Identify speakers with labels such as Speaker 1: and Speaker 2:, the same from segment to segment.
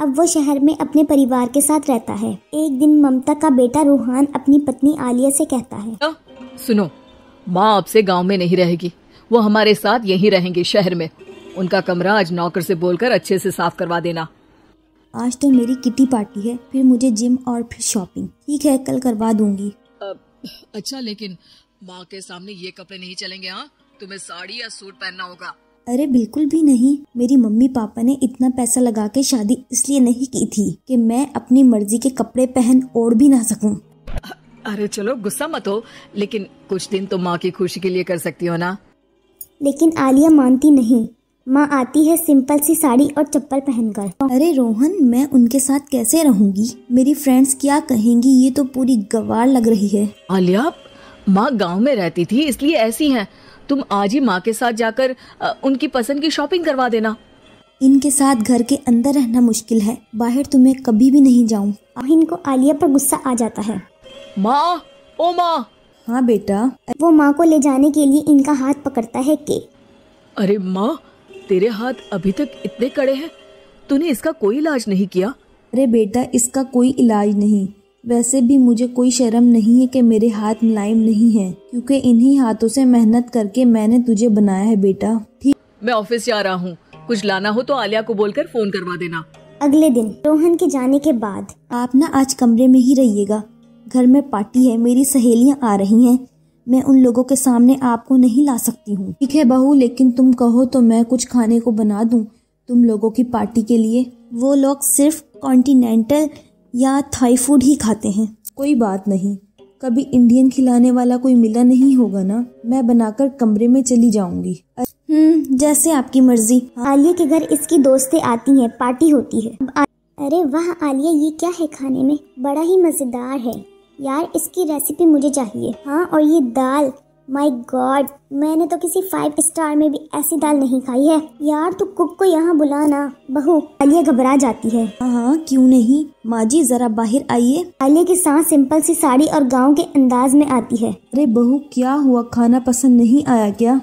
Speaker 1: अब वो शहर में अपने परिवार के साथ रहता है। एक दिन ममता का बेटा रूहान अपनी पत्नी आलिया से कहता है,
Speaker 2: सुनो, माँ अब से गाँव में नहीं रहेगी, वो हमारे साथ यहीं रहेंगे शहर में। उनका कमरा आज नौकर से बोलकर अच्छे से साफ करवा देना।
Speaker 1: आज तो मेरी किटी पार्टी है, फिर मुझे जिम और फिर शॉपिंग। ठीक है, कल करवा दूंगी।
Speaker 2: अच्छा, लेकिन माँ के सामने ये कपड़े नहीं चलेंगे। हाँ, तुम्हें साड़ी या सूट पहनना होगा।
Speaker 1: अरे बिल्कुल भी नहीं, मेरी मम्मी पापा ने इतना पैसा लगा के शादी इसलिए नहीं की थी कि मैं अपनी मर्जी के कपड़े पहन ओढ़ भी ना सकूं।
Speaker 2: अरे चलो, गुस्सा मत हो, लेकिन कुछ दिन तो माँ की खुशी के लिए कर सकती हो ना।
Speaker 1: लेकिन आलिया मानती नहीं। माँ आती है सिंपल सी साड़ी और चप्पल पहनकर। अरे रोहन, मैं उनके साथ कैसे रहूंगी? मेरी फ्रेंड्स क्या कहेंगी? ये तो पूरी गवार लग रही है।
Speaker 2: आलिया, माँ गांव में रहती थी इसलिए ऐसी हैं। तुम आज ही माँ के साथ जाकर उनकी पसंद की शॉपिंग करवा देना।
Speaker 1: इनके साथ घर के अंदर रहना मुश्किल है, बाहर तो मैं कभी भी नहीं जाऊँ। इनको आलिया पर गुस्सा आ जाता है।
Speaker 2: माँ, ओ माँ।
Speaker 1: हाँ बेटा। वो माँ को ले जाने के लिए इनका हाथ पकड़ता है कि
Speaker 2: अरे माँ, तेरे हाथ अभी तक इतने कड़े हैं, तूने इसका कोई इलाज नहीं किया?
Speaker 1: अरे बेटा, इसका कोई इलाज नहीं। वैसे भी मुझे कोई शर्म नहीं है कि मेरे हाथ मुलायम नहीं है, क्योंकि इन्हीं हाथों से मेहनत करके मैंने तुझे बनाया है बेटा। ठीक,
Speaker 2: मैं ऑफिस जा रहा हूँ, कुछ लाना हो तो आलिया को बोलकर फोन करवा देना।
Speaker 1: अगले दिन रोहन के जाने के बाद, आप ना आज कमरे में ही रहिएगा, घर में पार्टी है, मेरी सहेलियाँ आ रही हैं, मैं उन लोगों के सामने आपको नहीं ला सकती हूँ। ठीक है बहू, लेकिन तुम कहो तो मैं कुछ खाने को बना दूँ तुम लोगों की पार्टी के लिए। वो लोग सिर्फ कॉन्टिनेंटल या थाई फूड ही खाते हैं। कोई बात नहीं, कभी इंडियन खिलाने वाला कोई मिला नहीं होगा ना, मैं बनाकर कमरे में चली जाऊंगी। जैसे आपकी मर्जी। आलिया के घर इसकी दोस्तें आती हैं, पार्टी होती है। अरे वाह आलिया, ये क्या है खाने में? बड़ा ही मजेदार है यार, इसकी रेसिपी मुझे चाहिए। हाँ, और ये दाल, माय गॉड, मैंने तो किसी 5 स्टार में भी ऐसी दाल नहीं खाई है। यार तू कुक को यहाँ बुला ना। बहू, आलिया घबरा जाती है। हाँ, क्यों नहीं माँ जी, जरा बाहर आइए। आलिया की सांस सिंपल सी साड़ी और गांव के अंदाज में आती है। अरे बहू, क्या हुआ? खाना पसंद नहीं आया क्या?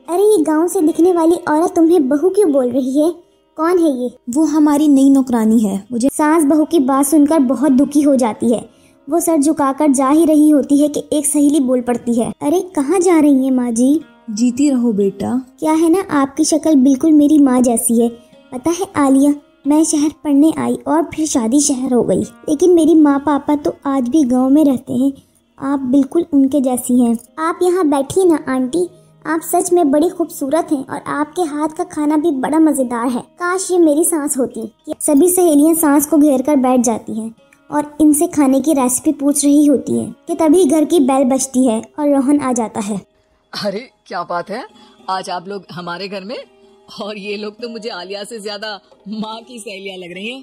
Speaker 1: अरे ये गाँव से दिखने वाली औरत तुम्हें बहू क्यों बोल रही है? कौन है ये? वो हमारी नई नौकरानी है। मुझे सास बहू की बात सुनकर बहुत दुखी हो जाती है। वो सर झुकाकर जा ही रही होती है कि एक सहेली बोल पड़ती है, अरे कहाँ जा रही है माँ जी? जीती रहो बेटा। क्या है ना, आपकी शक्ल बिल्कुल मेरी माँ जैसी है। पता है आलिया, मैं शहर पढ़ने आई और फिर शादी शहर हो गई, लेकिन मेरी माँ पापा तो आज भी गांव में रहते हैं। आप बिल्कुल उनके जैसी हैं। आप यहाँ बैठिए ना आंटी, आप सच में बड़ी खूबसूरत हैं और आपके हाथ का खाना भी बड़ा मजेदार है। काश ये मेरी सांस होती। सभी सहेलियाँ सांस को घेर कर बैठ जाती हैं और इनसे खाने की रेसिपी पूछ रही होती है कि तभी घर की बेल बजती है और रोहन आ जाता है।
Speaker 2: अरे क्या बात है, आज आप लोग हमारे घर में, और ये लोग तो मुझे आलिया से ज्यादा माँ की सहेलियाँ लग रही हैं।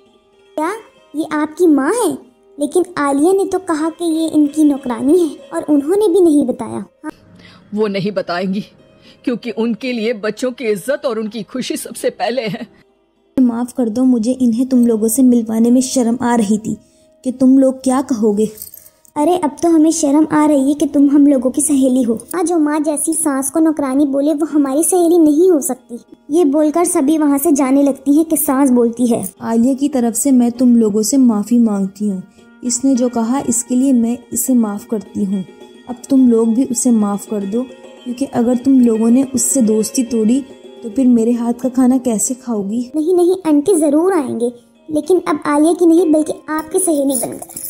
Speaker 1: क्या ये आपकी माँ है? लेकिन आलिया ने तो कहा कि ये इनकी नौकरानी है और उन्होंने भी नहीं बताया।
Speaker 2: वो नहीं बताएंगी क्योंकि उनके लिए बच्चों की इज्जत और उनकी खुशी सबसे पहले है।
Speaker 1: माफ कर दो, मुझे इन्हें तुम लोगों से मिलवाने में शर्म आ रही थी कि तुम लोग क्या कहोगे। अरे अब तो हमें शर्म आ रही है कि तुम हम लोगों की सहेली हो। जो माँ जैसी सास को नौकरानी बोले वो हमारी सहेली नहीं हो सकती। ये बोलकर सभी वहाँ से जाने लगती हैं कि सास बोलती है, आलिया की तरफ से मैं तुम लोगों से माफी मांगती हूँ। इसने जो कहा इसके लिए मैं इसे माफ करती हूँ। अब तुम लोग भी उसे माफ कर दो, क्योंकि अगर तुम लोगों ने उससे दोस्ती तोड़ी तो फिर मेरे हाथ का खाना कैसे खाओगी? नहीं नहीं आंटी, जरूर आएंगे, लेकिन अब आलिया की नहीं बल्कि आपकी सहेली बनकर।